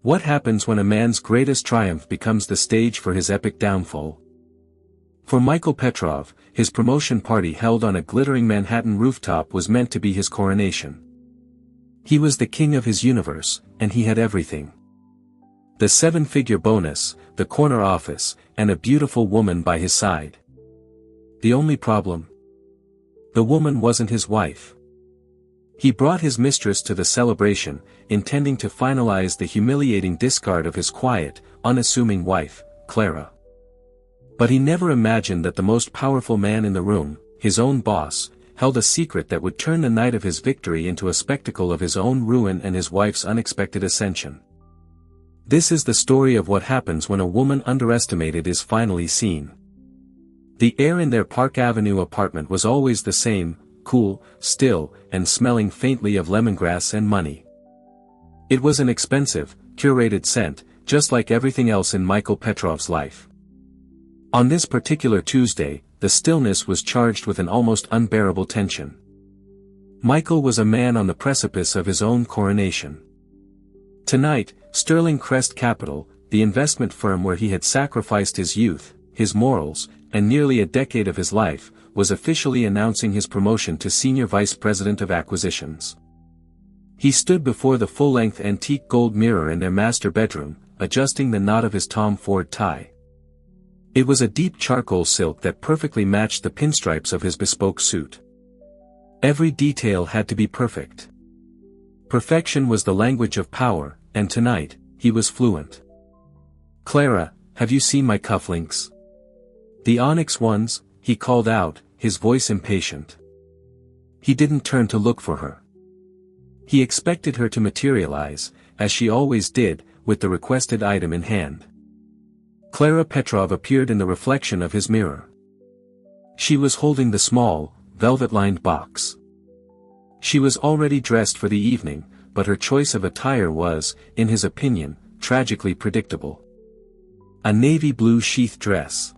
What happens when a man's greatest triumph becomes the stage for his epic downfall? For Michael Petrov, his promotion party held on a glittering Manhattan rooftop was meant to be his coronation. He was the king of his universe, and he had everything. The 7-figure bonus, the corner office, and a beautiful woman by his side. The only problem? The woman wasn't his wife. He brought his mistress to the celebration, intending to finalize the humiliating discard of his quiet, unassuming wife, Clara. But he never imagined that the most powerful man in the room, his own boss, held a secret that would turn the night of his victory into a spectacle of his own ruin and his wife's unexpected ascension. This is the story of what happens when a woman underestimated is finally seen. The air in their Park Avenue apartment was always the same, cool, still, and smelling faintly of lemongrass and money. It was an expensive, curated scent, just like everything else in Michael Petrov's life. On this particular Tuesday, the stillness was charged with an almost unbearable tension. Michael was a man on the precipice of his own coronation. Tonight, Sterling Crest Capital, the investment firm where he had sacrificed his youth, his morals, and nearly a decade of his life, was officially announcing his promotion to Senior Vice President of Acquisitions. He stood before the full-length antique gold mirror in their master bedroom, adjusting the knot of his Tom Ford tie. It was a deep charcoal silk that perfectly matched the pinstripes of his bespoke suit. Every detail had to be perfect. Perfection was the language of power, and tonight, he was fluent. "Clara, have you seen my cufflinks? The onyx ones?" he called out, his voice impatient. He didn't turn to look for her. He expected her to materialize, as she always did, with the requested item in hand. Clara Petrov appeared in the reflection of his mirror. She was holding the small, velvet-lined box. She was already dressed for the evening, but her choice of attire was, in his opinion, tragically predictable. A navy blue sheath dress.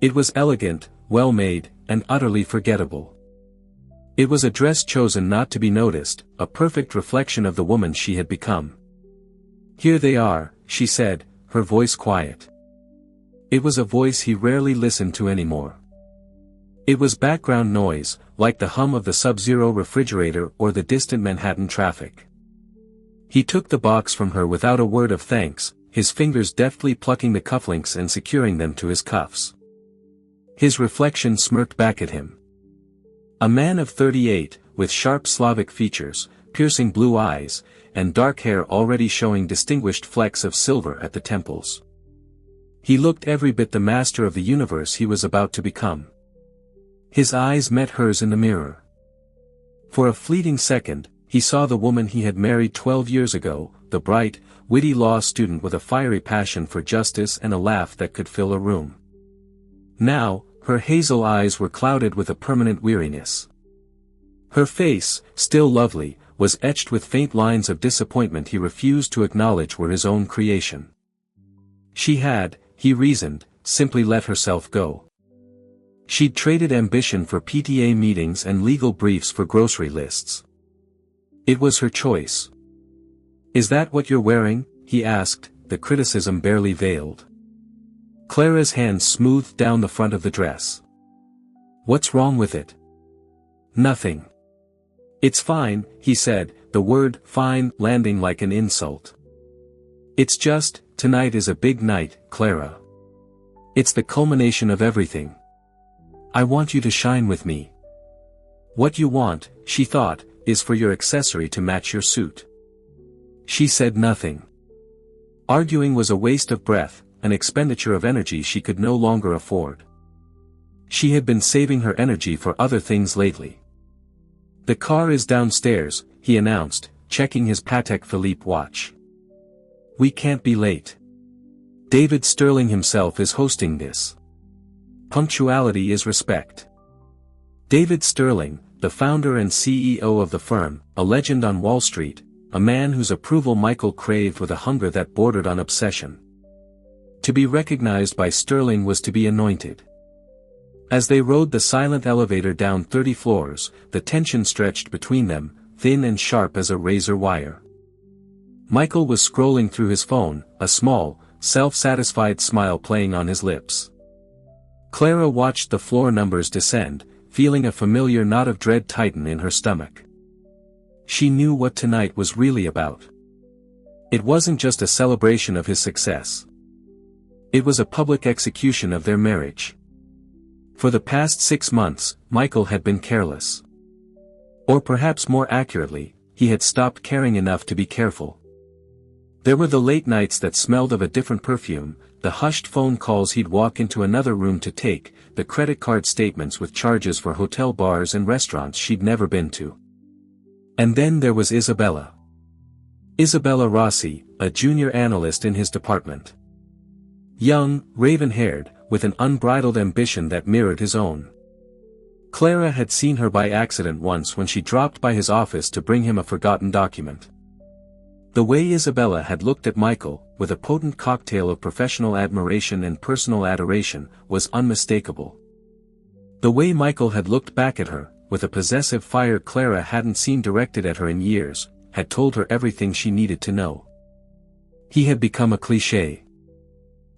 It was elegant, well-made, and utterly forgettable. It was a dress chosen not to be noticed, a perfect reflection of the woman she had become. "Here they are," she said, her voice quiet. It was a voice he rarely listened to anymore. It was background noise, like the hum of the Sub-Zero refrigerator or the distant Manhattan traffic. He took the box from her without a word of thanks, his fingers deftly plucking the cufflinks and securing them to his cuffs. His reflection smirked back at him. A man of 38, with sharp Slavic features, piercing blue eyes, and dark hair already showing distinguished flecks of silver at the temples. He looked every bit the master of the universe he was about to become. His eyes met hers in the mirror. For a fleeting second, he saw the woman he had married 12 years ago, the bright, witty law student with a fiery passion for justice and a laugh that could fill a room. Now, her hazel eyes were clouded with a permanent weariness. Her face, still lovely, was etched with faint lines of disappointment he refused to acknowledge were his own creation. She had, he reasoned, simply let herself go. She'd traded ambition for PTA meetings and legal briefs for grocery lists. It was her choice. "Is that what you're wearing?" he asked, the criticism barely veiled. Clara's hand smoothed down the front of the dress. "What's wrong with it?" "Nothing. It's fine," he said, the word "fine" landing like an insult. "It's just, tonight is a big night, Clara. It's the culmination of everything. I want you to shine with me." "What you want," she thought, "is for your accessory to match your suit." She said nothing. Arguing was a waste of breath, an expenditure of energy she could no longer afford. She had been saving her energy for other things lately. "The car is downstairs," he announced, checking his Patek Philippe watch. "We can't be late. David Sterling himself is hosting this. Punctuality is respect." David Sterling, the founder and CEO of the firm, a legend on Wall Street, a man whose approval Michael craved with a hunger that bordered on obsession. To be recognized by Sterling was to be anointed. As they rode the silent elevator down 30 floors, the tension stretched between them, thin and sharp as a razor wire. Michael was scrolling through his phone, a small, self-satisfied smile playing on his lips. Clara watched the floor numbers descend, feeling a familiar knot of dread tighten in her stomach. She knew what tonight was really about. It wasn't just a celebration of his success. It was a public execution of their marriage. For the past 6 months, Michael had been careless. Or perhaps more accurately, he had stopped caring enough to be careful. There were the late nights that smelled of a different perfume, the hushed phone calls he'd walk into another room to take, the credit card statements with charges for hotel bars and restaurants she'd never been to. And then there was Isabella. Isabella Rossi, a junior analyst in his department. Young, raven-haired, with an unbridled ambition that mirrored his own. Clara had seen her by accident once when she dropped by his office to bring him a forgotten document. The way Isabella had looked at Michael, with a potent cocktail of professional admiration and personal adoration, was unmistakable. The way Michael had looked back at her, with a possessive fire Clara hadn't seen directed at her in years, had told her everything she needed to know. He had become a cliché.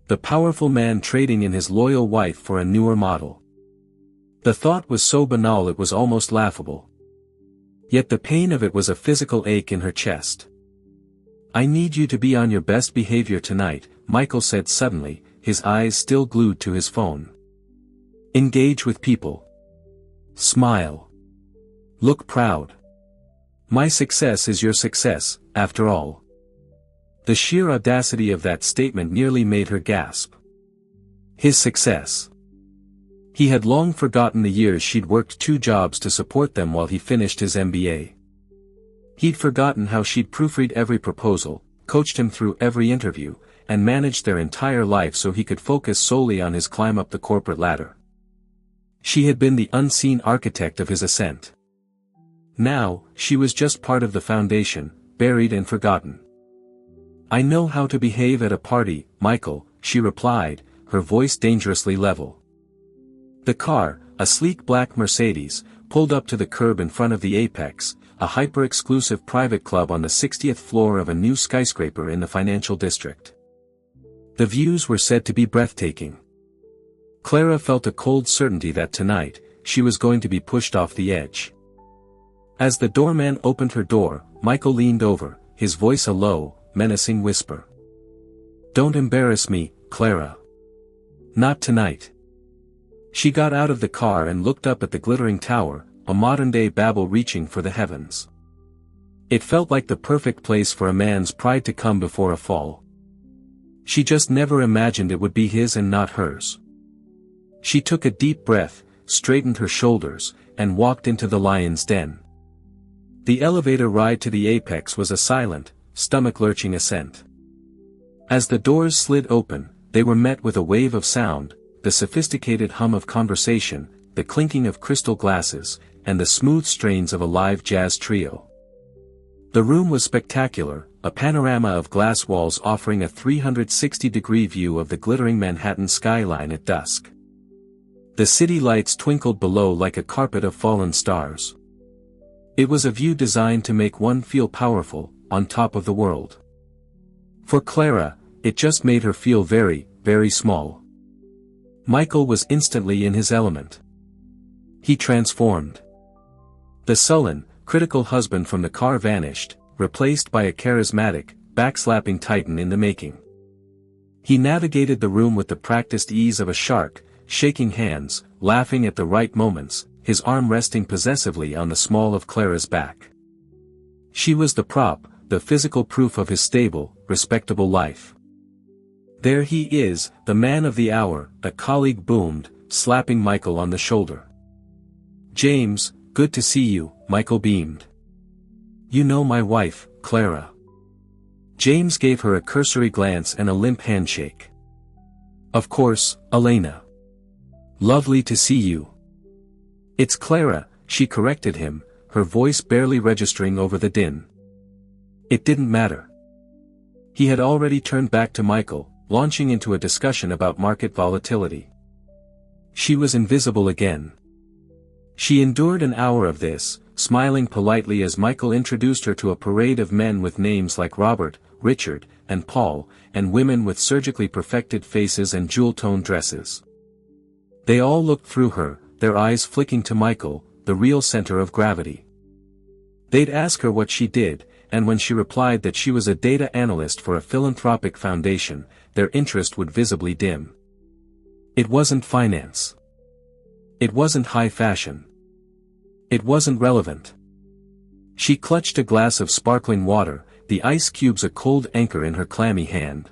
The powerful man trading in his loyal wife for a newer model. The thought was so banal it was almost laughable. Yet the pain of it was a physical ache in her chest. "I need you to be on your best behavior tonight," Michael said suddenly, his eyes still glued to his phone. "Engage with people. Smile. Look proud. My success is your success, after all." The sheer audacity of that statement nearly made her gasp. His success. He had long forgotten the years she'd worked 2 jobs to support them while he finished his MBA. He'd forgotten how she'd proofread every proposal, coached him through every interview, and managed their entire life so he could focus solely on his climb up the corporate ladder. She had been the unseen architect of his ascent. Now, she was just part of the foundation, buried and forgotten. "I know how to behave at a party, Michael," she replied, her voice dangerously level. The car, a sleek black Mercedes, pulled up to the curb in front of the Apex, a hyper-exclusive private club on the 60th floor of a new skyscraper in the financial district. The views were said to be breathtaking. Clara felt a cold certainty that tonight, she was going to be pushed off the edge. As the doorman opened her door, Michael leaned over, his voice a low, menacing whisper. "Don't embarrass me, Clara. Not tonight." She got out of the car and looked up at the glittering tower, a modern-day Babel reaching for the heavens. It felt like the perfect place for a man's pride to come before a fall. She just never imagined it would be his and not hers. She took a deep breath, straightened her shoulders, and walked into the lion's den. The elevator ride to the Apex was a silent, stomach-lurching ascent. As the doors slid open, they were met with a wave of sound, the sophisticated hum of conversation, the clinking of crystal glasses, and the smooth strains of a live jazz trio. The room was spectacular, a panorama of glass walls offering a 360-degree view of the glittering Manhattan skyline at dusk. The city lights twinkled below like a carpet of fallen stars. It was a view designed to make one feel powerful, on top of the world. For Clara, it just made her feel very, very small. Michael was instantly in his element. He transformed. The sullen, critical husband from the car vanished, replaced by a charismatic, backslapping titan in the making. He navigated the room with the practiced ease of a shark, shaking hands, laughing at the right moments, his arm resting possessively on the small of Clara's back. She was the prop, the physical proof of his stable, respectable life. "There he is, the man of the hour," a colleague boomed, slapping Michael on the shoulder. "James, good to see you," Michael beamed. "You know my wife, Clara." James gave her a cursory glance and a limp handshake. "Of course, Elena. Lovely to see you." "It's Clara," she corrected him, her voice barely registering over the din. It didn't matter. He had already turned back to Michael, launching into a discussion about market volatility. She was invisible again. She endured an hour of this, smiling politely as Michael introduced her to a parade of men with names like Robert, Richard, and Paul, and women with surgically perfected faces and jewel-toned dresses. They all looked through her, their eyes flicking to Michael, the real center of gravity. They'd ask her what she did, and when she replied that she was a data analyst for a philanthropic foundation, their interest would visibly dim. It wasn't finance. It wasn't high fashion. It wasn't relevant. She clutched a glass of sparkling water, the ice cubes a cold anchor in her clammy hand.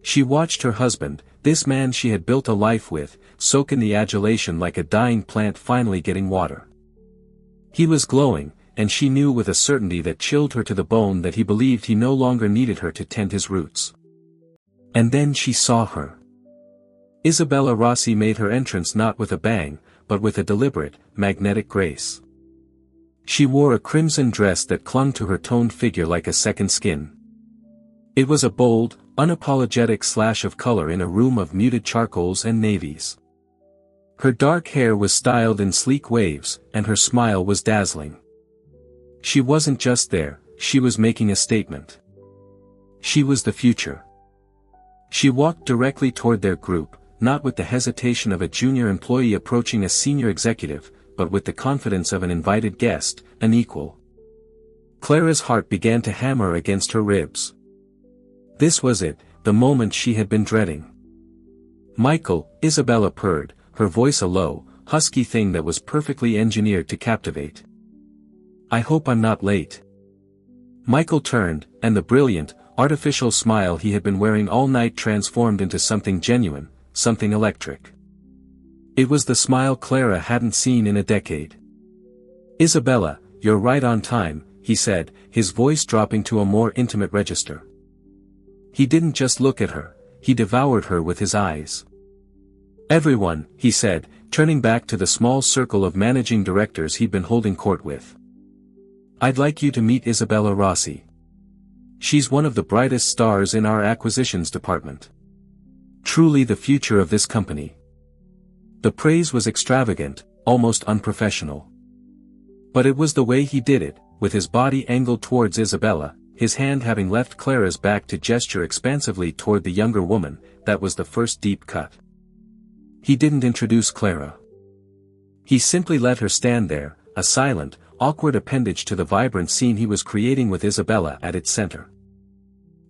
She watched her husband, this man she had built a life with, soak in the adulation like a dying plant finally getting water. He was glowing, and she knew with a certainty that chilled her to the bone that he believed he no longer needed her to tend his roots. And then she saw her. Isabella Rossi made her entrance not with a bang, but with a deliberate, magnetic grace. She wore a crimson dress that clung to her toned figure like a second skin. It was a bold, unapologetic slash of color in a room of muted charcoals and navies. Her dark hair was styled in sleek waves, and her smile was dazzling. She wasn't just there, she was making a statement. She was the future. She walked directly toward their group, not with the hesitation of a junior employee approaching a senior executive, but with the confidence of an invited guest, an equal. Clara's heart began to hammer against her ribs. This was it, the moment she had been dreading. Michael, Isabella purred, her voice a low, husky thing that was perfectly engineered to captivate. I hope I'm not late. Michael turned, and the brilliant, artificial smile he had been wearing all night transformed into something genuine, something electric. It was the smile Clara hadn't seen in a decade. Isabella, you're right on time, he said, his voice dropping to a more intimate register. He didn't just look at her, he devoured her with his eyes. Everyone, he said, turning back to the small circle of managing directors he'd been holding court with. I'd like you to meet Isabella Rossi. She's one of the brightest stars in our acquisitions department. Truly the future of this company. The praise was extravagant, almost unprofessional. But it was the way he did it, with his body angled towards Isabella, his hand having left Clara's back to gesture expansively toward the younger woman, that was the first deep cut. He didn't introduce Clara. He simply let her stand there, a silent, awkward appendage to the vibrant scene he was creating with Isabella at its center.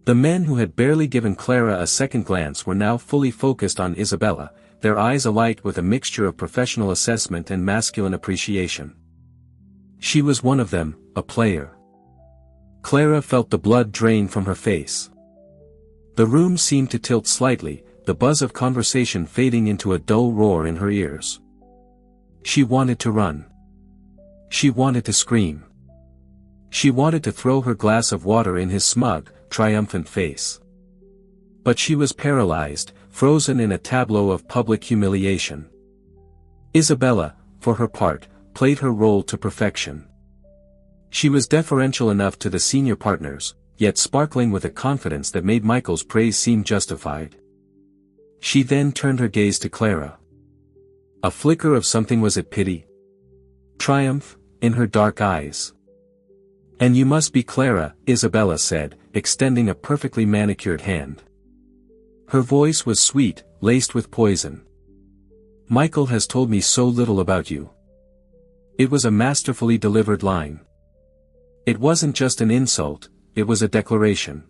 The men who had barely given Clara a second glance were now fully focused on Isabella, their eyes alight with a mixture of professional assessment and masculine appreciation. She was one of them, a player. Clara felt the blood drain from her face. The room seemed to tilt slightly, the buzz of conversation fading into a dull roar in her ears. She wanted to run. She wanted to scream. She wanted to throw her glass of water in his smug, triumphant face. But she was paralyzed, frozen in a tableau of public humiliation. Isabella, for her part, played her role to perfection. She was deferential enough to the senior partners, yet sparkling with a confidence that made Michael's praise seem justified. She then turned her gaze to Clara. A flicker of something, was it pity? Triumph, in her dark eyes. And you must be Clara, Isabella said, extending a perfectly manicured hand. Her voice was sweet, laced with poison. Michael has told me so little about you. It was a masterfully delivered line. It wasn't just an insult, it was a declaration.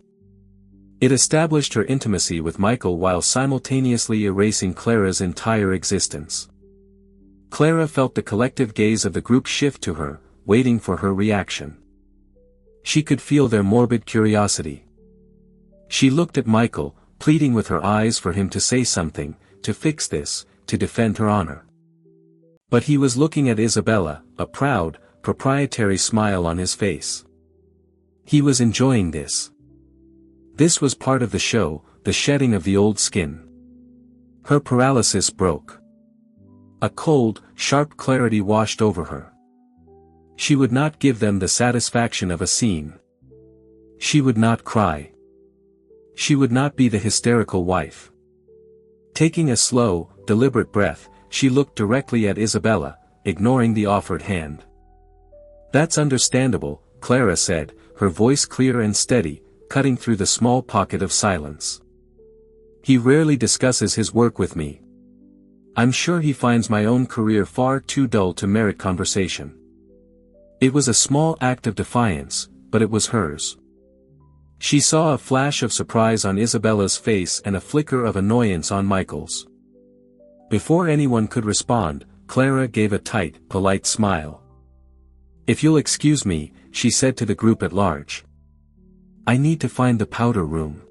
It established her intimacy with Michael while simultaneously erasing Clara's entire existence. Clara felt the collective gaze of the group shift to her, waiting for her reaction. She could feel their morbid curiosity. She looked at Michael, pleading with her eyes for him to say something, to fix this, to defend her honor. But he was looking at Isabella, a proud, proprietary smile on his face. He was enjoying this. This was part of the show, the shedding of the old skin. Her paralysis broke. A cold, sharp clarity washed over her. She would not give them the satisfaction of a scene. She would not cry. She would not be the hysterical wife. Taking a slow, deliberate breath, she looked directly at Isabella, ignoring the offered hand. That's understandable, Clara said, her voice clear and steady, cutting through the small pocket of silence. He rarely discusses his work with me. I'm sure he finds my own career far too dull to merit conversation. It was a small act of defiance, but it was hers. She saw a flash of surprise on Isabella's face and a flicker of annoyance on Michael's. Before anyone could respond, Clara gave a tight, polite smile. "If you'll excuse me," she said to the group at large. "I need to find the powder room."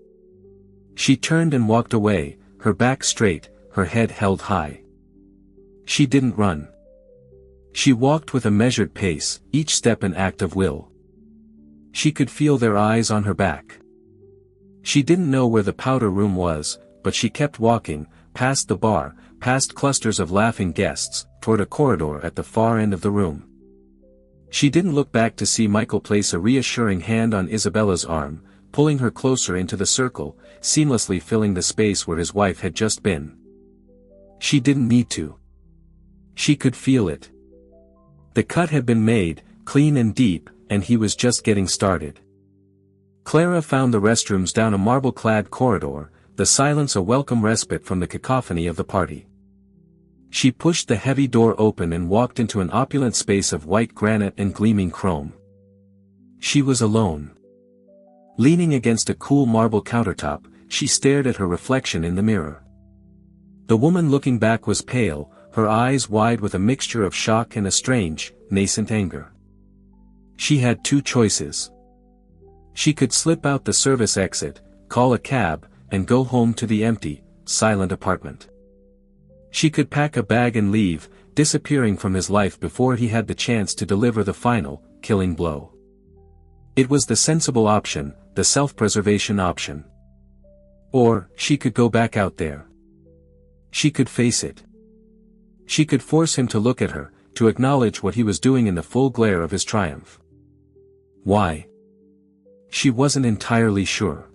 She turned and walked away, her back straight, her head held high. She didn't run. She walked with a measured pace, each step an act of will. She could feel their eyes on her back. She didn't know where the powder room was, but she kept walking, past the bar, past clusters of laughing guests, toward a corridor at the far end of the room. She didn't look back to see Michael place a reassuring hand on Isabella's arm, pulling her closer into the circle, seamlessly filling the space where his wife had just been. She didn't need to. She could feel it. The cut had been made, clean and deep, and he was just getting started. Clara found the restrooms down a marble-clad corridor, the silence a welcome respite from the cacophony of the party. She pushed the heavy door open and walked into an opulent space of white granite and gleaming chrome. She was alone. Leaning against a cool marble countertop, she stared at her reflection in the mirror. The woman looking back was pale, her eyes wide with a mixture of shock and a strange, nascent anger. She had two choices. She could slip out the service exit, call a cab, and go home to the empty, silent apartment. She could pack a bag and leave, disappearing from his life before he had the chance to deliver the final, killing blow. It was the sensible option, the self-preservation option. Or, she could go back out there. She could face it. She could force him to look at her, to acknowledge what he was doing in the full glare of his triumph. Why? She wasn't entirely sure.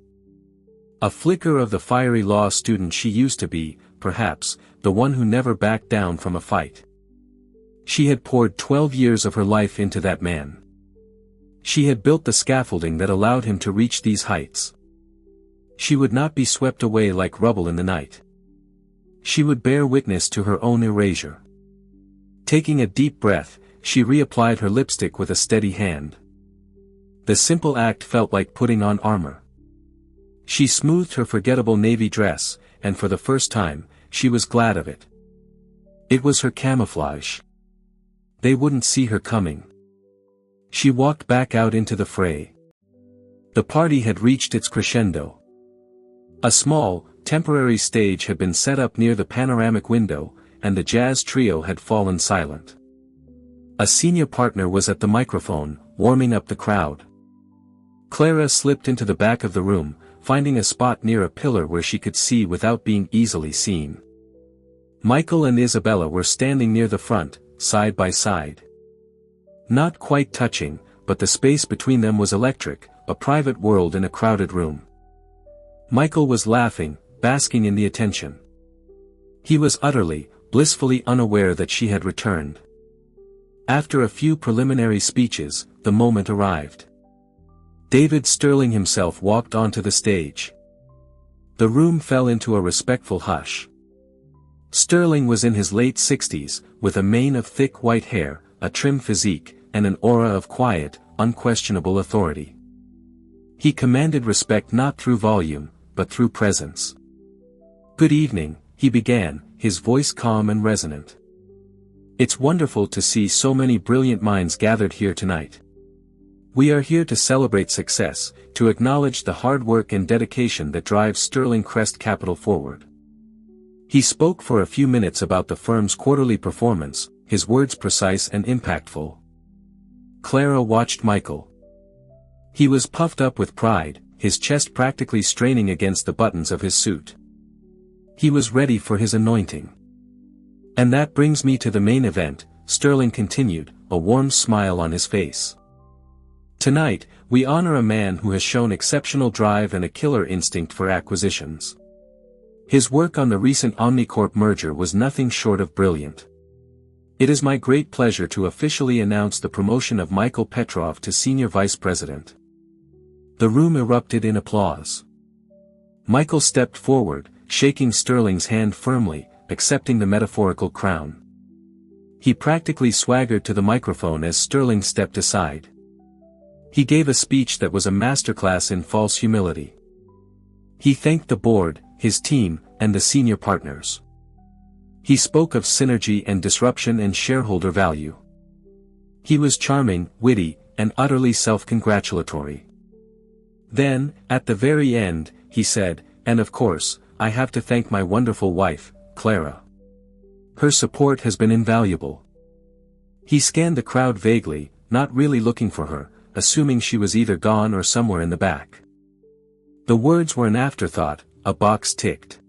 A flicker of the fiery law student she used to be, perhaps, the one who never backed down from a fight. She had poured 12 years of her life into that man. She had built the scaffolding that allowed him to reach these heights. She would not be swept away like rubble in the night. She would bear witness to her own erasure. Taking a deep breath, she reapplied her lipstick with a steady hand. The simple act felt like putting on armor. She smoothed her forgettable navy dress, and for the first time, she was glad of it. It was her camouflage. They wouldn't see her coming. She walked back out into the fray. The party had reached its crescendo. A small, temporary stage had been set up near the panoramic window, and the jazz trio had fallen silent. A senior partner was at the microphone, warming up the crowd. Clara slipped into the back of the room, finding a spot near a pillar where she could see without being easily seen. Michael and Isabella were standing near the front, side by side. Not quite touching, but the space between them was electric, a private world in a crowded room. Michael was laughing, basking in the attention. He was utterly, blissfully unaware that she had returned. After a few preliminary speeches, the moment arrived. David Sterling himself walked onto the stage. The room fell into a respectful hush. Sterling was in his late 60s, with a mane of thick white hair, a trim physique, and an aura of quiet, unquestionable authority. He commanded respect not through volume, but through presence. "Good evening," he began, his voice calm and resonant. "It's wonderful to see so many brilliant minds gathered here tonight. We are here to celebrate success, to acknowledge the hard work and dedication that drives Sterling Crest Capital forward." He spoke for a few minutes about the firm's quarterly performance, his words precise and impactful. Clara watched Michael. He was puffed up with pride, his chest practically straining against the buttons of his suit. He was ready for his anointing. "And that brings me to the main event," Sterling continued, a warm smile on his face. "Tonight, we honor a man who has shown exceptional drive and a killer instinct for acquisitions. His work on the recent Omnicorp merger was nothing short of brilliant. It is my great pleasure to officially announce the promotion of Michael Petrov to Senior Vice President. The room erupted in applause. Michael stepped forward, shaking Sterling's hand firmly, accepting the metaphorical crown. He practically swaggered to the microphone as Sterling stepped aside. He gave a speech that was a masterclass in false humility. He thanked the board, his team, and the senior partners. He spoke of synergy and disruption and shareholder value. He was charming, witty, and utterly self-congratulatory. Then, at the very end, he said, "And of course, I have to thank my wonderful wife, Clara. Her support has been invaluable." He scanned the crowd vaguely, not really looking for her, assuming she was either gone or somewhere in the back. The words were an afterthought, a box ticked.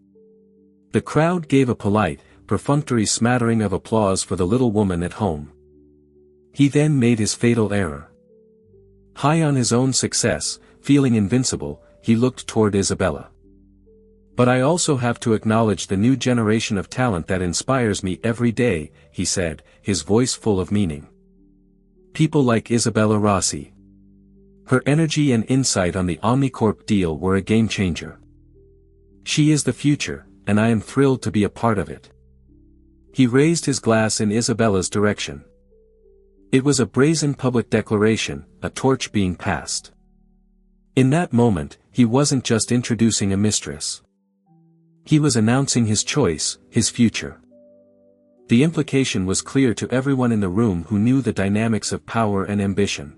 The crowd gave a polite, perfunctory smattering of applause for the little woman at home. He then made his fatal error. High on his own success, feeling invincible, he looked toward Isabella. "But I also have to acknowledge the new generation of talent that inspires me every day," he said, his voice full of meaning. "People like Isabella Rossi. Her energy and insight on the Omnicorp deal were a game-changer. She is the future, and I am thrilled to be a part of it." He raised his glass in Isabella's direction. It was a brazen public declaration, a torch being passed. In that moment, he wasn't just introducing a mistress. He was announcing his choice, his future. The implication was clear to everyone in the room who knew the dynamics of power and ambition.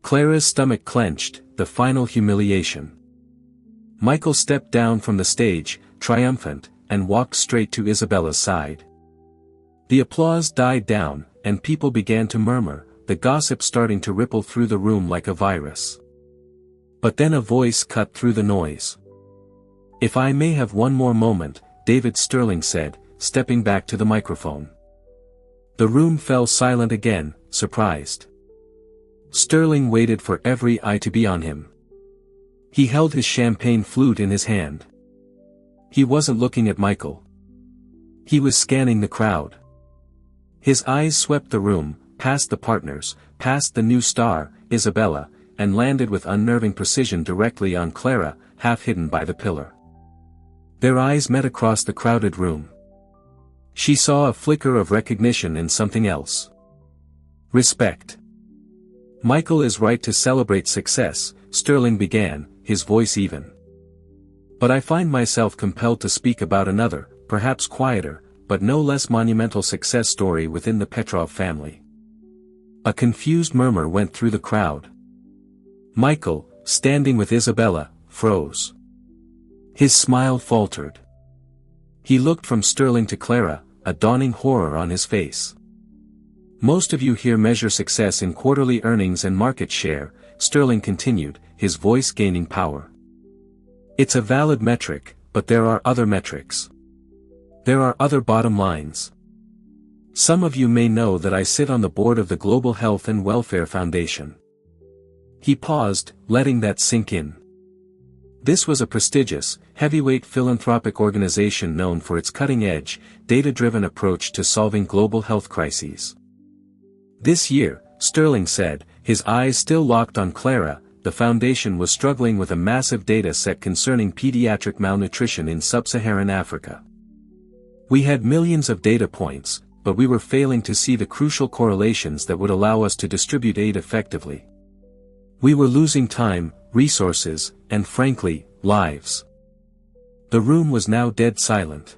Clara's stomach clenched, the final humiliation. Michael stepped down from the stage, triumphant, and walked straight to Isabella's side. The applause died down, and people began to murmur, the gossip starting to ripple through the room like a virus. But then a voice cut through the noise. "If I may have one more moment," David Sterling said, stepping back to the microphone. The room fell silent again, surprised. Sterling waited for every eye to be on him. He held his champagne flute in his hand. He wasn't looking at Michael. He was scanning the crowd. His eyes swept the room, past the partners, past the new star, Isabella, and landed with unnerving precision directly on Clara, half hidden by the pillar. Their eyes met across the crowded room. She saw a flicker of recognition in something else. Respect. "Michael is right to celebrate success," Sterling began, his voice even. "But I find myself compelled to speak about another, perhaps quieter, but no less monumental success story within the Petrov family." A confused murmur went through the crowd. Michael, standing with Isabella, froze. His smile faltered. He looked from Sterling to Clara, a dawning horror on his face. "Most of you here measure success in quarterly earnings and market share," Sterling continued, his voice gaining power. "It's a valid metric, but there are other metrics. There are other bottom lines. Some of you may know that I sit on the board of the Global Health and Welfare Foundation." He paused, letting that sink in. This was a prestigious, heavyweight philanthropic organization known for its cutting-edge, data-driven approach to solving global health crises. This year, Sterling said, his eyes still locked on Clara, the foundation was struggling with a massive data set concerning pediatric malnutrition in sub-Saharan Africa. "We had millions of data points, but we were failing to see the crucial correlations that would allow us to distribute aid effectively. We were losing time, resources, and frankly, lives." The room was now dead silent.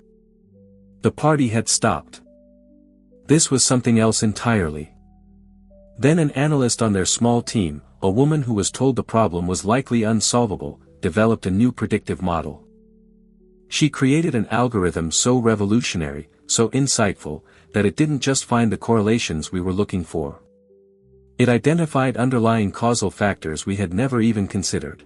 The party had stopped. This was something else entirely. Then an analyst on their small team, a woman who was told the problem was likely unsolvable, developed a new predictive model. She created an algorithm so revolutionary, so insightful, that it didn't just find the correlations we were looking for. It identified underlying causal factors we had never even considered.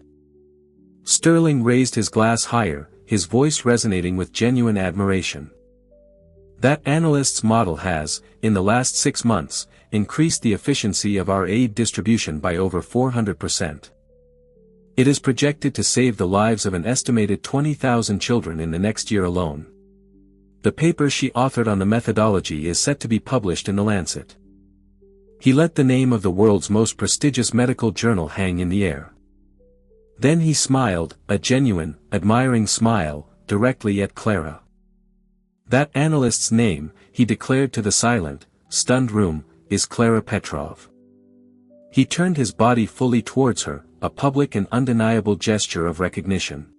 Sterling raised his glass higher, his voice resonating with genuine admiration. "That analyst's model has, in the last 6 months, increased the efficiency of our aid distribution by over 400%. It is projected to save the lives of an estimated 20,000 children in the next year alone. The paper she authored on the methodology is set to be published in The Lancet. He let the name of the world's most prestigious medical journal hang in the air. Then he smiled, a genuine, admiring smile, directly at Clara. That analyst's name, he declared to the silent, stunned room, is Clara Petrov. He turned his body fully towards her, a public and undeniable gesture of recognition.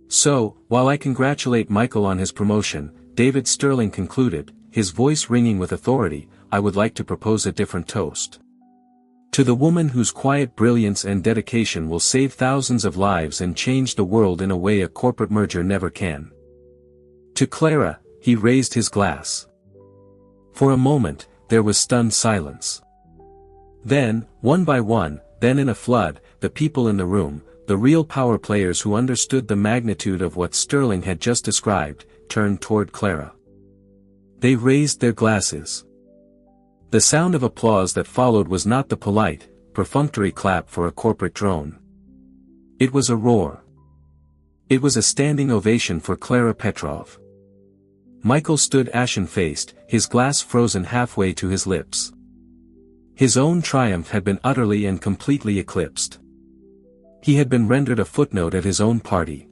So, while I congratulate Michael on his promotion, David Sterling concluded, his voice ringing with authority, I would like to propose a different toast. To the woman whose quiet brilliance and dedication will save thousands of lives and change the world in a way a corporate merger never can. To Clara, he raised his glass. For a moment, there was stunned silence. Then, one by one, then in a flood, the people in the room, the real power players who understood the magnitude of what Sterling had just described, turned toward Clara. They raised their glasses. The sound of applause that followed was not the polite, perfunctory clap for a corporate drone. It was a roar. It was a standing ovation for Clara Petrov. Michael stood ashen-faced, his glass frozen halfway to his lips. His own triumph had been utterly and completely eclipsed. He had been rendered a footnote at his own party.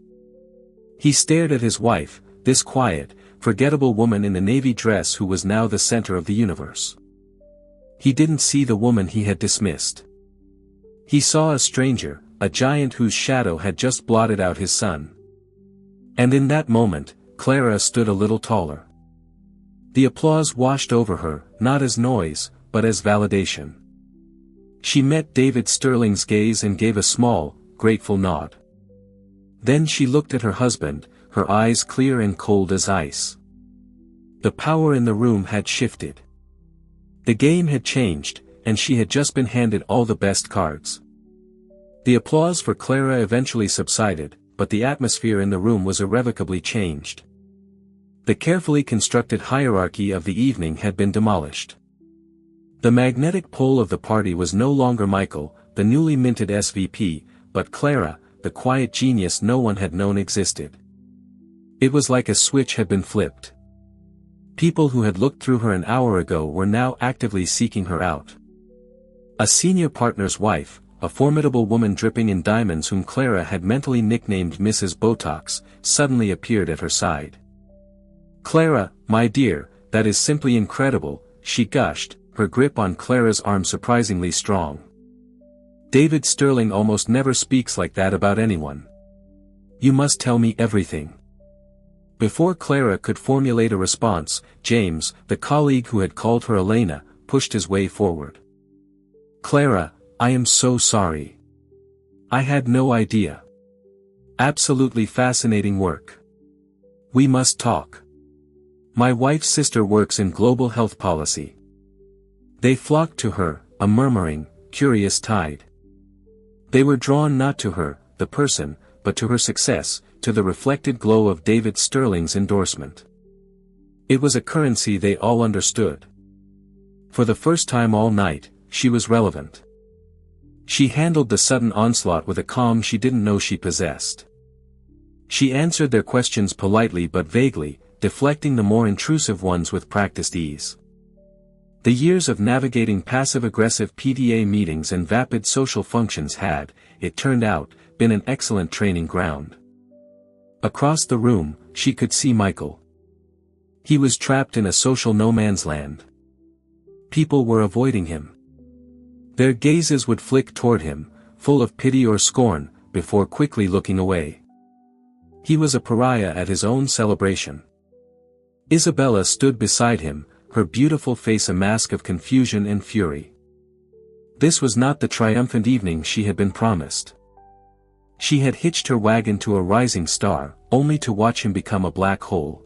He stared at his wife, this quiet, forgettable woman in the navy dress who was now the center of the universe. He didn't see the woman he had dismissed. He saw a stranger, a giant whose shadow had just blotted out his sun. And in that moment, Clara stood a little taller. The applause washed over her, not as noise, but as validation. She met David Sterling's gaze and gave a small, grateful nod. Then she looked at her husband, her eyes clear and cold as ice. The power in the room had shifted. The game had changed, and she had just been handed all the best cards. The applause for Clara eventually subsided, but the atmosphere in the room was irrevocably changed. The carefully constructed hierarchy of the evening had been demolished. The magnetic pole of the party was no longer Michael, the newly minted SVP, but Clara, the quiet genius no one had known existed. It was like a switch had been flipped. People who had looked through her an hour ago were now actively seeking her out. A senior partner's wife, a formidable woman dripping in diamonds whom Clara had mentally nicknamed Mrs. Botox, suddenly appeared at her side. "Clara, my dear, that is simply incredible," she gushed, her grip on Clara's arm surprisingly strong. "David Sterling almost never speaks like that about anyone. You must tell me everything." Before Clara could formulate a response, James, the colleague who had called her Elena, pushed his way forward. "Clara, I am so sorry. I had no idea. Absolutely fascinating work. We must talk. My wife's sister works in global health policy." They flocked to her, a murmuring, curious tide. They were drawn not to her, the person, but to her success, to the reflected glow of David Sterling's endorsement. It was a currency they all understood. For the first time all night, she was relevant. She handled the sudden onslaught with a calm she didn't know she possessed. She answered their questions politely but vaguely, deflecting the more intrusive ones with practiced ease. The years of navigating passive-aggressive PDA meetings and vapid social functions had, it turned out, been an excellent training ground. Across the room, she could see Michael. He was trapped in a social no-man's land. People were avoiding him. Their gazes would flick toward him, full of pity or scorn, before quickly looking away. He was a pariah at his own celebration. Isabella stood beside him, her beautiful face a mask of confusion and fury. This was not the triumphant evening she had been promised. She had hitched her wagon to a rising star, only to watch him become a black hole.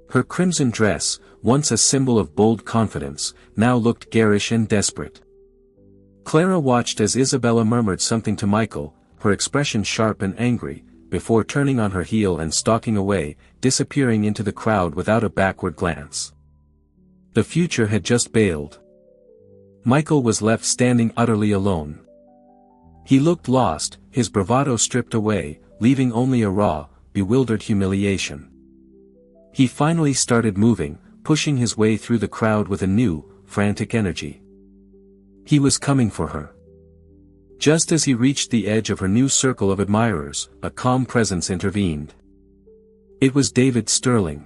Her crimson dress, once a symbol of bold confidence, now looked garish and desperate. Clara watched as Isabella murmured something to Michael, her expression sharp and angry, before turning on her heel and stalking away, disappearing into the crowd without a backward glance. The future had just bailed. Michael was left standing utterly alone. He looked lost, his bravado stripped away, leaving only a raw, bewildered humiliation. He finally started moving, pushing his way through the crowd with a new, frantic energy. He was coming for her. Just as he reached the edge of her new circle of admirers, a calm presence intervened. It was David Sterling.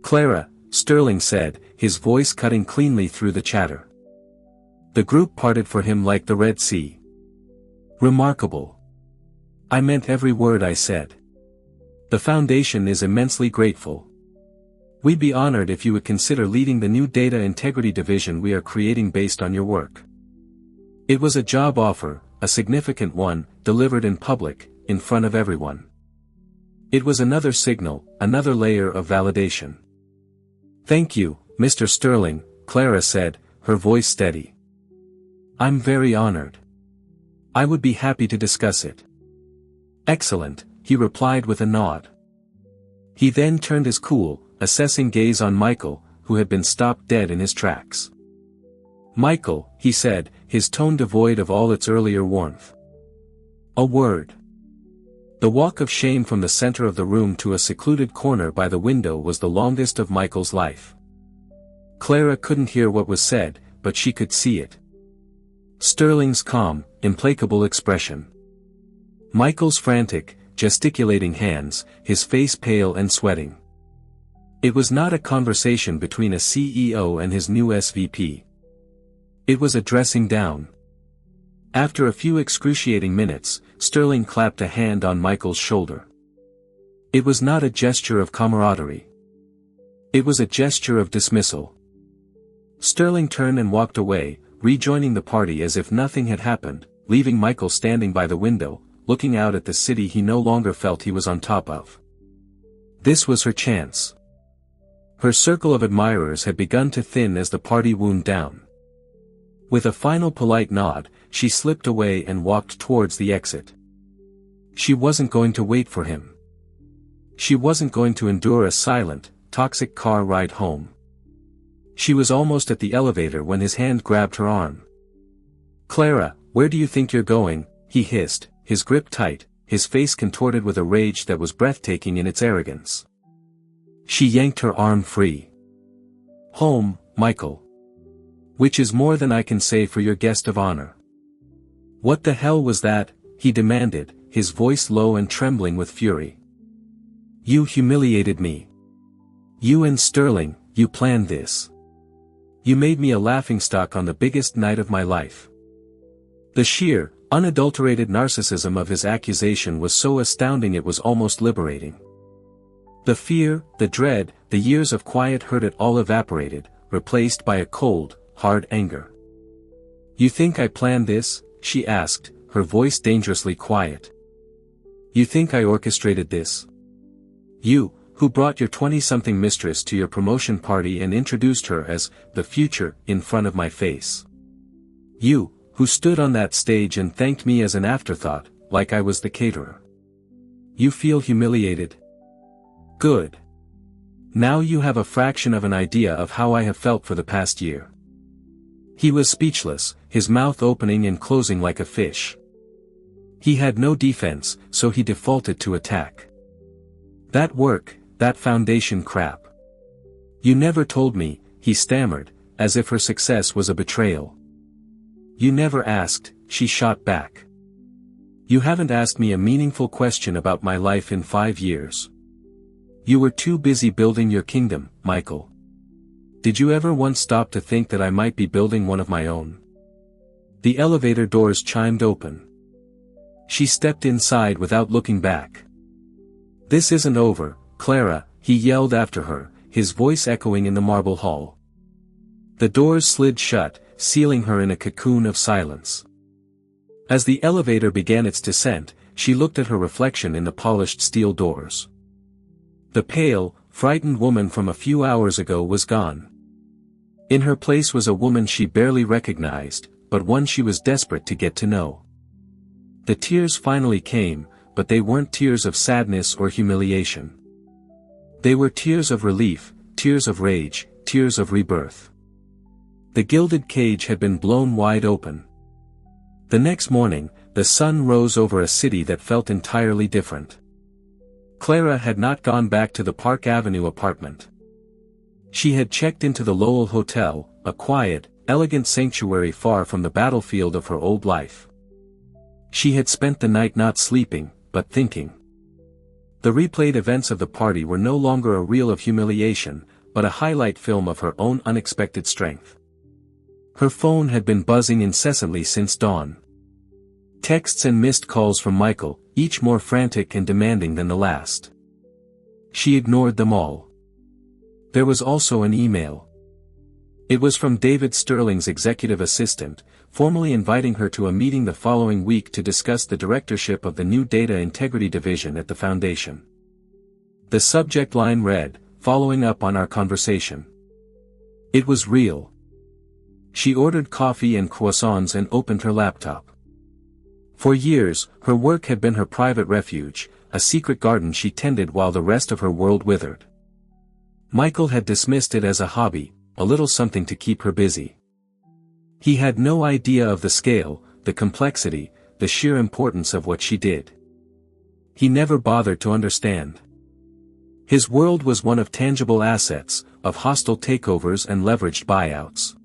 "Clara," Sterling said, his voice cutting cleanly through the chatter. The group parted for him like the Red Sea. "Remarkable. I meant every word I said. The Foundation is immensely grateful. We'd be honored if you would consider leading the new data integrity division we are creating based on your work." It was a job offer, a significant one, delivered in public, in front of everyone. It was another signal, another layer of validation. "Thank you, Mr. Sterling," Clara said, her voice steady. "I'm very honored. I would be happy to discuss it." "Excellent," he replied with a nod. He then turned his cool, assessing gaze on Michael, who had been stopped dead in his tracks. "Michael," he said, his tone devoid of all its earlier warmth. "A word." The walk of shame from the center of the room to a secluded corner by the window was the longest of Michael's life. Clara couldn't hear what was said, but she could see it. Sterling's calm, implacable expression. Michael's frantic, gesticulating hands, his face pale and sweating. It was not a conversation between a CEO and his new SVP. It was a dressing down. After a few excruciating minutes, Sterling clapped a hand on Michael's shoulder. It was not a gesture of camaraderie. It was a gesture of dismissal. Sterling turned and walked away, rejoining the party as if nothing had happened, leaving Michael standing by the window, looking out at the city he no longer felt he was on top of. This was her chance. Her circle of admirers had begun to thin as the party wound down. With a final polite nod, she slipped away and walked towards the exit. She wasn't going to wait for him. She wasn't going to endure a silent, toxic car ride home. She was almost at the elevator when his hand grabbed her arm. "Clara, where do you think you're going?" he hissed, his grip tight, his face contorted with a rage that was breathtaking in its arrogance. She yanked her arm free. "Home, Michael. Which is more than I can say for your guest of honor." "What the hell was that?" he demanded, his voice low and trembling with fury. "You humiliated me. You and Sterling, you planned this. You made me a laughingstock on the biggest night of my life." The sheer, unadulterated narcissism of his accusation was so astounding it was almost liberating. The fear, the dread, the years of quiet hurt, it all evaporated, replaced by a cold, hard anger. "You think I planned this?" she asked, her voice dangerously quiet. "You think I orchestrated this? You, who brought your 20-something mistress to your promotion party and introduced her as the future in front of my face. You, who stood on that stage and thanked me as an afterthought, like I was the caterer. You feel humiliated? Good. Now you have a fraction of an idea of how I have felt for the past year." He was speechless, his mouth opening and closing like a fish. He had no defense, so he defaulted to attack. "That work, that foundation crap. You never told me," he stammered, as if her success was a betrayal. "You never asked," she shot back. "You haven't asked me a meaningful question about my life in 5 years. You were too busy building your kingdom, Michael. Did you ever once stop to think that I might be building one of my own?" The elevator doors chimed open. She stepped inside without looking back. "This isn't over, Clara," he yelled after her, his voice echoing in the marble hall. The doors slid shut, sealing her in a cocoon of silence. As the elevator began its descent, she looked at her reflection in the polished steel doors. The pale, frightened woman from a few hours ago was gone. In her place was a woman she barely recognized, but one she was desperate to get to know. The tears finally came, but they weren't tears of sadness or humiliation. They were tears of relief, tears of rage, tears of rebirth. The gilded cage had been blown wide open. The next morning, the sun rose over a city that felt entirely different. Clara had not gone back to the Park Avenue apartment. She had checked into the Lowell Hotel, a quiet, elegant sanctuary far from the battlefield of her old life. She had spent the night not sleeping, but thinking. The replayed events of the party were no longer a reel of humiliation, but a highlight film of her own unexpected strength. Her phone had been buzzing incessantly since dawn. Texts and missed calls from Michael, each more frantic and demanding than the last. She ignored them all. There was also an email. It was from David Sterling's executive assistant, formally inviting her to a meeting the following week to discuss the directorship of the new Data Integrity Division at the Foundation. The subject line read, "Following up on our conversation." It was real. She ordered coffee and croissants and opened her laptop. For years, her work had been her private refuge, a secret garden she tended while the rest of her world withered. Michael had dismissed it as a hobby, a little something to keep her busy. He had no idea of the scale, the complexity, the sheer importance of what she did. He never bothered to understand. His world was one of tangible assets, of hostile takeovers and leveraged buyouts.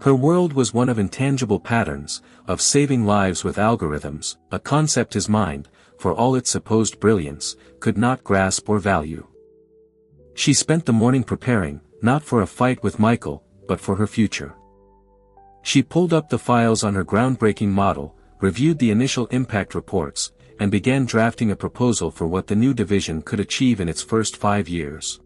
Her world was one of intangible patterns, of saving lives with algorithms, a concept his mind, for all its supposed brilliance, could not grasp or value. She spent the morning preparing, not for a fight with Michael, but for her future. She pulled up the files on her groundbreaking model, reviewed the initial impact reports, and began drafting a proposal for what the new division could achieve in its first 5 years.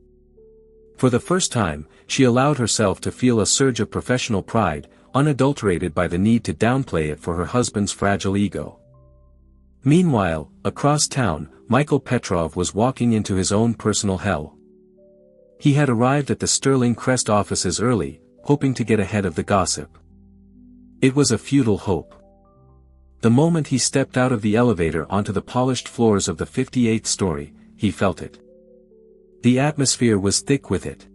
For the first time, she allowed herself to feel a surge of professional pride, unadulterated by the need to downplay it for her husband's fragile ego. Meanwhile, across town, Michael Petrov was walking into his own personal hell. He had arrived at the Sterling Crest offices early, hoping to get ahead of the gossip. It was a futile hope. The moment he stepped out of the elevator onto the polished floors of the 58th story, he felt it. The atmosphere was thick with it.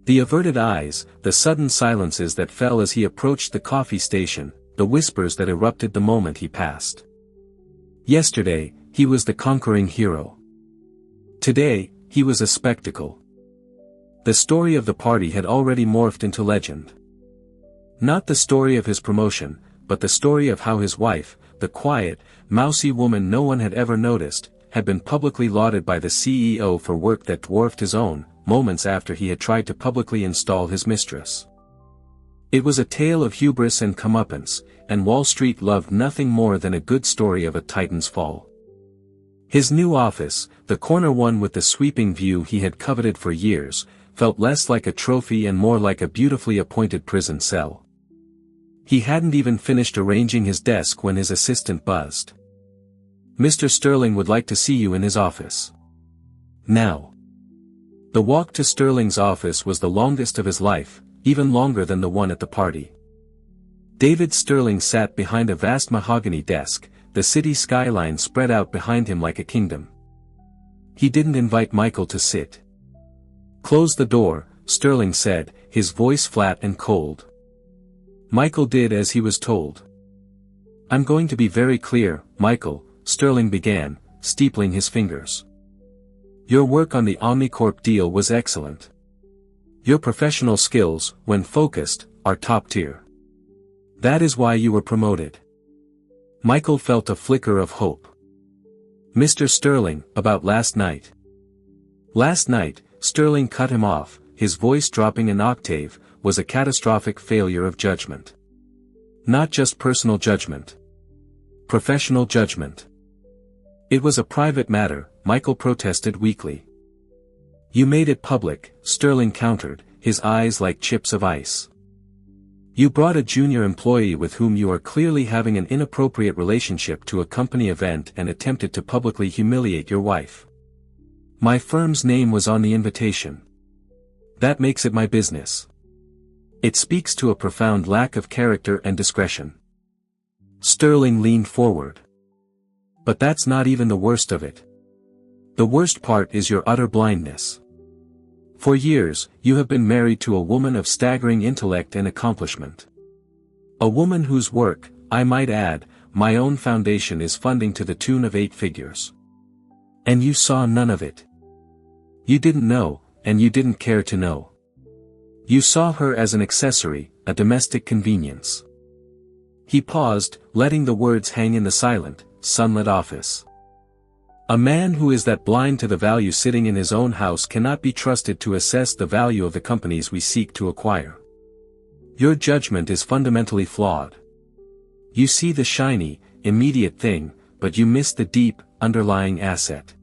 The averted eyes, the sudden silences that fell as he approached the coffee station, the whispers that erupted the moment he passed. Yesterday, he was the conquering hero. Today, he was a spectacle. The story of the party had already morphed into legend. Not the story of his promotion, but the story of how his wife, the quiet, mousy woman no one had ever noticed, had been publicly lauded by the CEO for work that dwarfed his own, moments after he had tried to publicly install his mistress. It was a tale of hubris and comeuppance, and Wall Street loved nothing more than a good story of a titan's fall. His new office, the corner one with the sweeping view he had coveted for years, felt less like a trophy and more like a beautifully appointed prison cell. He hadn't even finished arranging his desk when his assistant buzzed. "Mr. Sterling would like to see you in his office. Now." The walk to Sterling's office was the longest of his life, even longer than the one at the party. David Sterling sat behind a vast mahogany desk, the city skyline spread out behind him like a kingdom. He didn't invite Michael to sit. "Close the door," Sterling said, his voice flat and cold. Michael did as he was told. "I'm going to be very clear, Michael," Sterling began, steepling his fingers. "Your work on the Omnicorp deal was excellent. Your professional skills, when focused, are top tier. That is why you were promoted." Michael felt a flicker of hope. "Mr. Sterling, about last night." Last night, Sterling cut him off, his voice dropping an octave, was a catastrophic failure of judgment. Not just personal judgment. Professional judgment. It was a private matter, Michael protested weakly. "You made it public," Sterling countered, his eyes like chips of ice. "You brought a junior employee with whom you are clearly having an inappropriate relationship to a company event and attempted to publicly humiliate your wife. My firm's name was on the invitation. That makes it my business. It speaks to a profound lack of character and discretion." Sterling leaned forward. "But that's not even the worst of it. The worst part is your utter blindness. For years, you have been married to a woman of staggering intellect and accomplishment. A woman whose work, I might add, my own foundation is funding to the tune of 8 figures. And you saw none of it. You didn't know, and you didn't care to know. You saw her as an accessory, a domestic convenience. He paused, letting the words hang in the silent, sunlit office. A man who is that blind to the value sitting in his own house cannot be trusted to assess the value of the companies we seek to acquire. Your judgment is fundamentally flawed. You see the shiny, immediate thing, but you miss the deep, underlying asset.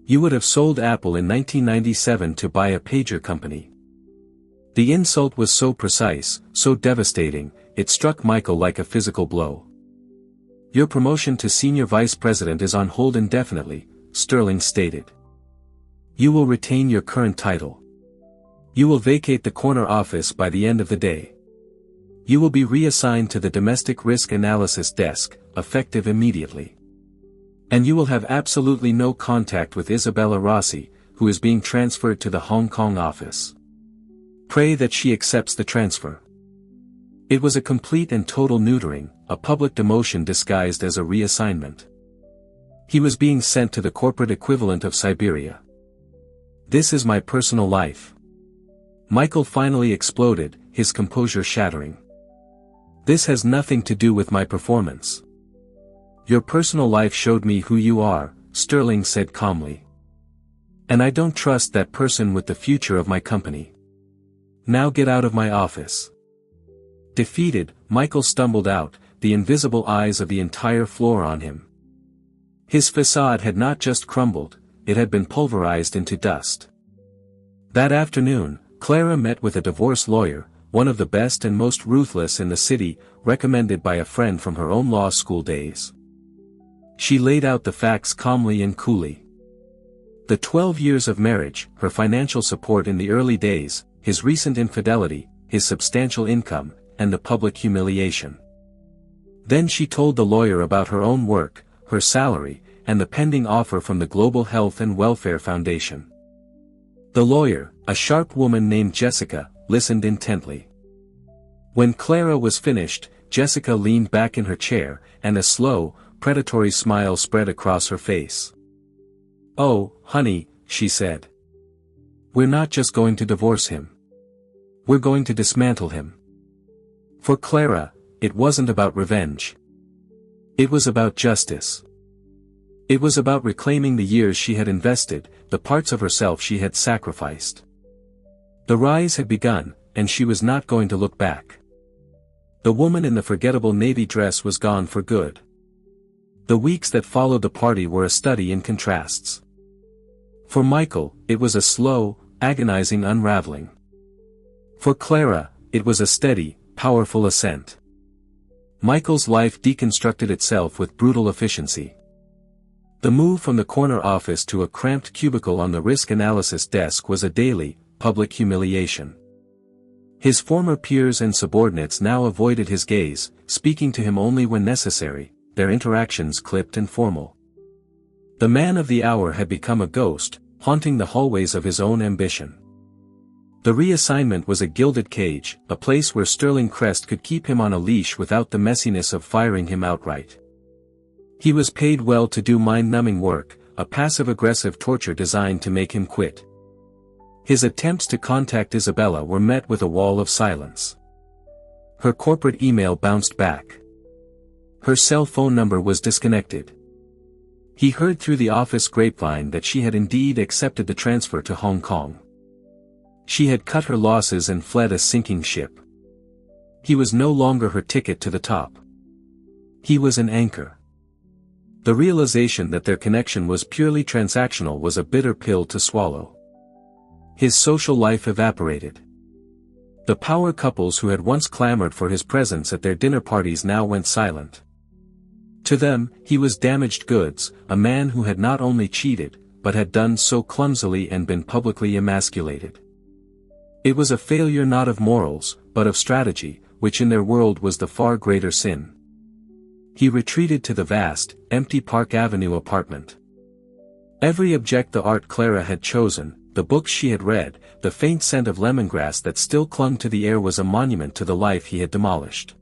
You would have sold Apple in 1997 to buy a pager company. The insult was so precise, so devastating, it struck Michael like a physical blow. Your promotion to senior vice president is on hold indefinitely, Sterling stated. You will retain your current title. You will vacate the corner office by the end of the day. You will be reassigned to the domestic risk analysis desk, effective immediately. And you will have absolutely no contact with Isabella Rossi, who is being transferred to the Hong Kong office. Pray that she accepts the transfer. It was a complete and total neutering, a public demotion disguised as a reassignment. He was being sent to the corporate equivalent of Siberia. This is my personal life. Michael finally exploded, his composure shattering. This has nothing to do with my performance. Your personal life showed me who you are, Sterling said calmly. And I don't trust that person with the future of my company. Now get out of my office. Defeated, Michael stumbled out, the invisible eyes of the entire floor on him. His facade had not just crumbled, it had been pulverized into dust. That afternoon, Clara met with a divorce lawyer, one of the best and most ruthless in the city, recommended by a friend from her own law school days. She laid out the facts calmly and coolly. The 12 years of marriage, her financial support in the early days, his recent infidelity, his substantial income, and the public humiliation. Then she told the lawyer about her own work, her salary, and the pending offer from the Global Health and Welfare Foundation. The lawyer, a sharp woman named Jessica, listened intently. When Clara was finished, Jessica leaned back in her chair, and a slow, predatory smile spread across her face. "Oh, honey," she said. "We're not just going to divorce him. We're going to dismantle him." For Clara, it wasn't about revenge. It was about justice. It was about reclaiming the years she had invested, the parts of herself she had sacrificed. The rise had begun, and she was not going to look back. The woman in the forgettable navy dress was gone for good. The weeks that followed the party were a study in contrasts. For Michael, it was a slow, agonizing unraveling. For Clara, it was a steady, powerful ascent. Michael's life deconstructed itself with brutal efficiency. The move from the corner office to a cramped cubicle on the risk analysis desk was a daily, public humiliation. His former peers and subordinates now avoided his gaze, speaking to him only when necessary, their interactions clipped and formal. The man of the hour had become a ghost, haunting the hallways of his own ambition. The reassignment was a gilded cage, a place where Sterling Crest could keep him on a leash without the messiness of firing him outright. He was paid well to do mind-numbing work, a passive-aggressive torture designed to make him quit. His attempts to contact Isabella were met with a wall of silence. Her corporate email bounced back. Her cell phone number was disconnected. He heard through the office grapevine that she had indeed accepted the transfer to Hong Kong. She had cut her losses and fled a sinking ship. He was no longer her ticket to the top. He was an anchor. The realization that their connection was purely transactional was a bitter pill to swallow. His social life evaporated. The power couples who had once clamored for his presence at their dinner parties now went silent. To them, he was damaged goods, a man who had not only cheated, but had done so clumsily and been publicly emasculated. It was a failure not of morals, but of strategy, which in their world was the far greater sin. He retreated to the vast, empty Park Avenue apartment. Every object the art Clara had chosen, the books she had read, the faint scent of lemongrass that still clung to the air was a monument to the life he had demolished.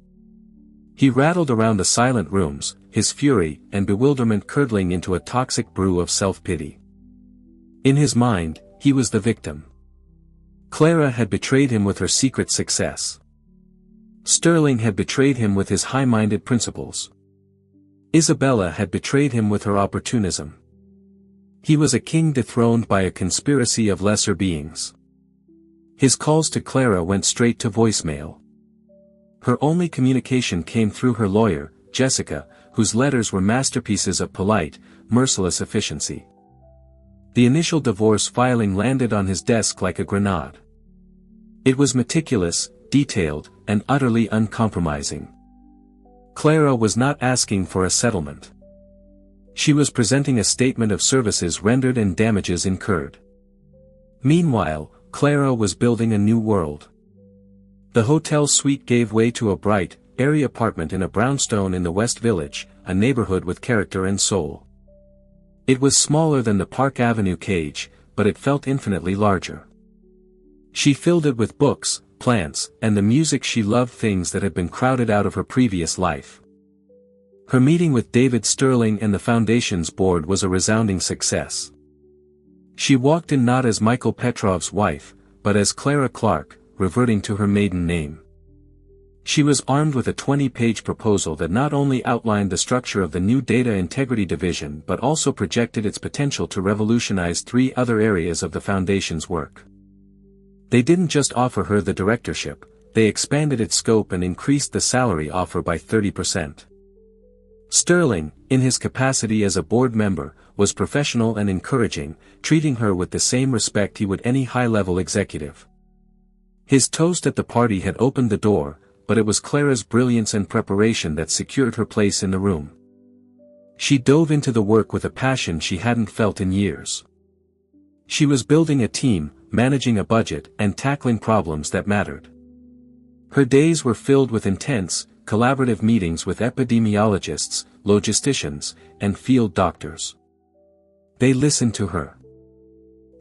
He rattled around the silent rooms, his fury and bewilderment curdling into a toxic brew of self-pity. In his mind, he was the victim. Clara had betrayed him with her secret success. Sterling had betrayed him with his high-minded principles. Isabella had betrayed him with her opportunism. He was a king dethroned by a conspiracy of lesser beings. His calls to Clara went straight to voicemail. Her only communication came through her lawyer, Jessica, whose letters were masterpieces of polite, merciless efficiency. The initial divorce filing landed on his desk like a grenade. It was meticulous, detailed, and utterly uncompromising. Clara was not asking for a settlement. She was presenting a statement of services rendered and damages incurred. Meanwhile, Clara was building a new world. The hotel suite gave way to a bright, airy apartment in a brownstone in the West Village, a neighborhood with character and soul. It was smaller than the Park Avenue cage, but it felt infinitely larger. She filled it with books, plants, and the music she loved, things that had been crowded out of her previous life. Her meeting with David Sterling and the Foundation's board was a resounding success. She walked in not as Michael Petrov's wife, but as Clara Clark, reverting to her maiden name. She was armed with a 20-page proposal that not only outlined the structure of the new Data Integrity Division but also projected its potential to revolutionize 3 other areas of the Foundation's work. They didn't just offer her the directorship, they expanded its scope and increased the salary offer by 30%. Sterling, in his capacity as a board member, was professional and encouraging, treating her with the same respect he would any high-level executive. His toast at the party had opened the door, but it was Clara's brilliance and preparation that secured her place in the room. She dove into the work with a passion she hadn't felt in years. She was building a team, managing a budget, and tackling problems that mattered. Her days were filled with intense, collaborative meetings with epidemiologists, logisticians, and field doctors. They listened to her.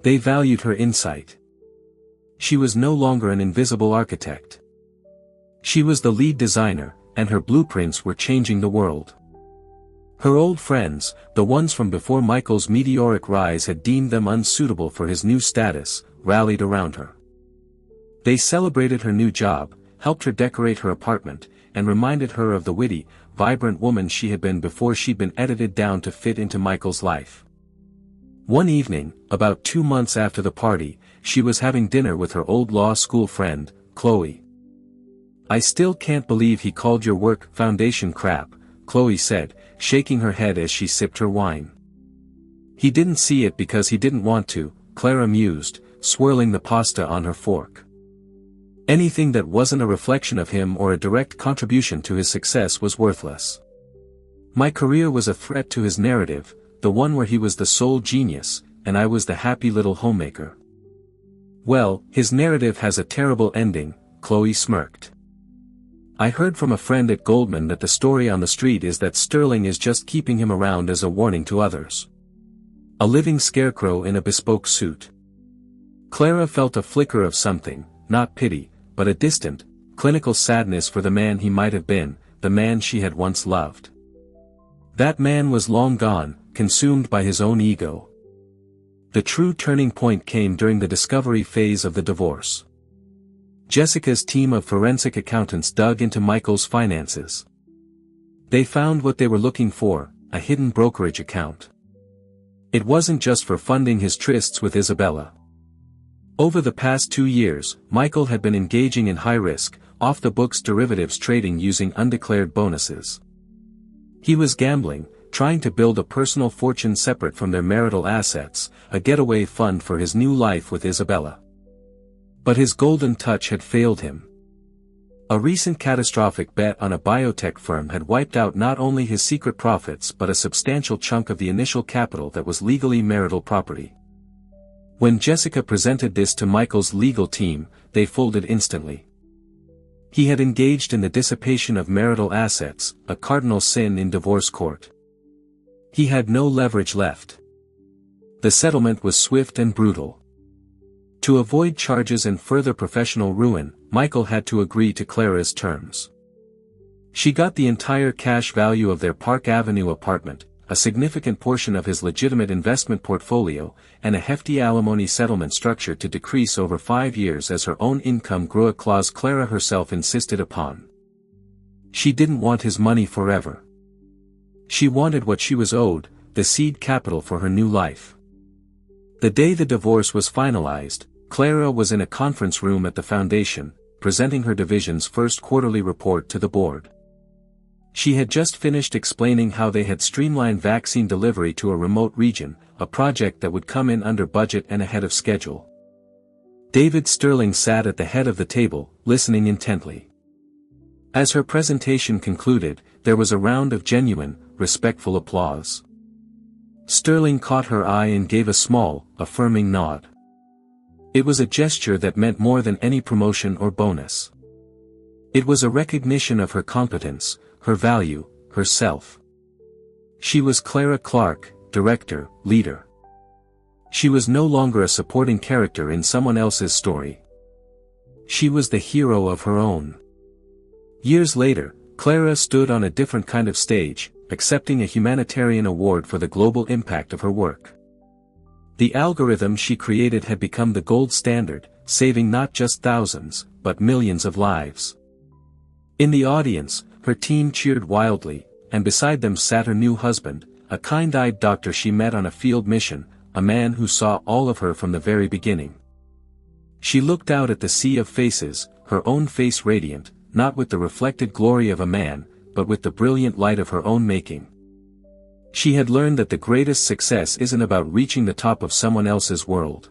They valued her insight. She was no longer an invisible architect. She was the lead designer, and her blueprints were changing the world. Her old friends, the ones from before Michael's meteoric rise had deemed them unsuitable for his new status, rallied around her. They celebrated her new job, helped her decorate her apartment, and reminded her of the witty, vibrant woman she had been before she'd been edited down to fit into Michael's life. One evening, about 2 months after the party, she was having dinner with her old law school friend, Chloe. "I still can't believe he called your work Foundation crap," Chloe said, shaking her head as she sipped her wine. "He didn't see it because he didn't want to," Clara mused, swirling the pasta on her fork. "Anything that wasn't a reflection of him or a direct contribution to his success was worthless. My career was a threat to his narrative, the one where he was the sole genius, and I was the happy little homemaker." "Well, his narrative has a terrible ending," Chloe smirked. "I heard from a friend at Goldman that the story on the street is that Sterling is just keeping him around as a warning to others. A living scarecrow in a bespoke suit." Clara felt a flicker of something, not pity, but a distant, clinical sadness for the man he might have been, the man she had once loved. That man was long gone, consumed by his own ego. The true turning point came during the discovery phase of the divorce. Jessica's team of forensic accountants dug into Michael's finances. They found what they were looking for, a hidden brokerage account. It wasn't just for funding his trysts with Isabella. Over the past 2 years, Michael had been engaging in high-risk, off-the-books derivatives trading using undeclared bonuses. He was gambling, trying to build a personal fortune separate from their marital assets, a getaway fund for his new life with Isabella. But his golden touch had failed him. A recent catastrophic bet on a biotech firm had wiped out not only his secret profits but a substantial chunk of the initial capital that was legally marital property. When Jessica presented this to Michael's legal team, they folded instantly. He had engaged in the dissipation of marital assets, a cardinal sin in divorce court. He had no leverage left. The settlement was swift and brutal. To avoid charges and further professional ruin, Michael had to agree to Clara's terms. She got the entire cash value of their Park Avenue apartment, a significant portion of his legitimate investment portfolio, and a hefty alimony settlement structure to decrease over 5 years as her own income grew, a clause Clara herself insisted upon. She didn't want his money forever. She wanted what she was owed, the seed capital for her new life. The day the divorce was finalized, Clara was in a conference room at the foundation, presenting her division's first quarterly report to the board. She had just finished explaining how they had streamlined vaccine delivery to a remote region, a project that would come in under budget and ahead of schedule. David Sterling sat at the head of the table, listening intently. As her presentation concluded, there was a round of genuine, respectful applause. Sterling caught her eye and gave a small, affirming nod. It was a gesture that meant more than any promotion or bonus. It was a recognition of her competence, her value, herself. She was Clara Clark, director, leader. She was no longer a supporting character in someone else's story. She was the hero of her own. Years later, Clara stood on a different kind of stage, accepting a humanitarian award for the global impact of her work. The algorithm she created had become the gold standard, saving not just thousands, but millions of lives. In the audience, her team cheered wildly, and beside them sat her new husband, a kind-eyed doctor she met on a field mission, a man who saw all of her from the very beginning. She looked out at the sea of faces, her own face radiant, not with the reflected glory of a man, but with the brilliant light of her own making. She had learned that the greatest success isn't about reaching the top of someone else's world.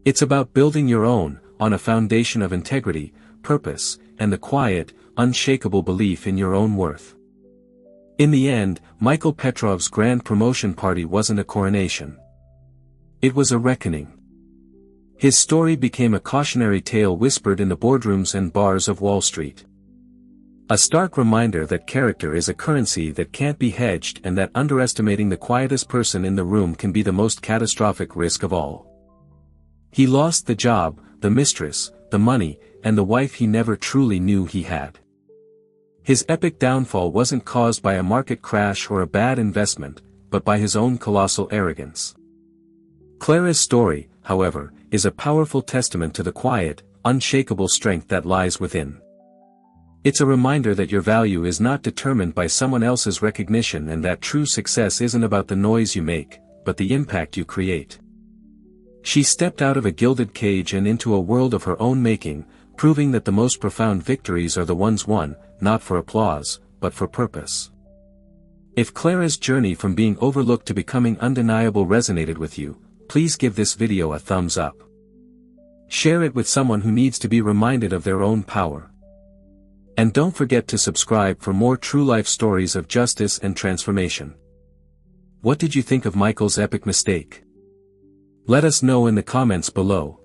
It's about building your own, on a foundation of integrity, purpose, and the quiet, unshakable belief in your own worth. In the end, Michael Petrov's grand promotion party wasn't a coronation. It was a reckoning. His story became a cautionary tale whispered in the boardrooms and bars of Wall Street. A stark reminder that character is a currency that can't be hedged, and that underestimating the quietest person in the room can be the most catastrophic risk of all. He lost the job, the mistress, the money, and the wife he never truly knew he had. His epic downfall wasn't caused by a market crash or a bad investment, but by his own colossal arrogance. Clara's story, however, is a powerful testament to the quiet, unshakable strength that lies within. It's a reminder that your value is not determined by someone else's recognition, and that true success isn't about the noise you make, but the impact you create. She stepped out of a gilded cage and into a world of her own making, proving that the most profound victories are the ones won, not for applause, but for purpose. If Clara's journey from being overlooked to becoming undeniable resonated with you, please give this video a thumbs up. Share it with someone who needs to be reminded of their own power. And don't forget to subscribe for more true life stories of justice and transformation. What did you think of Michael's epic mistake? Let us know in the comments below.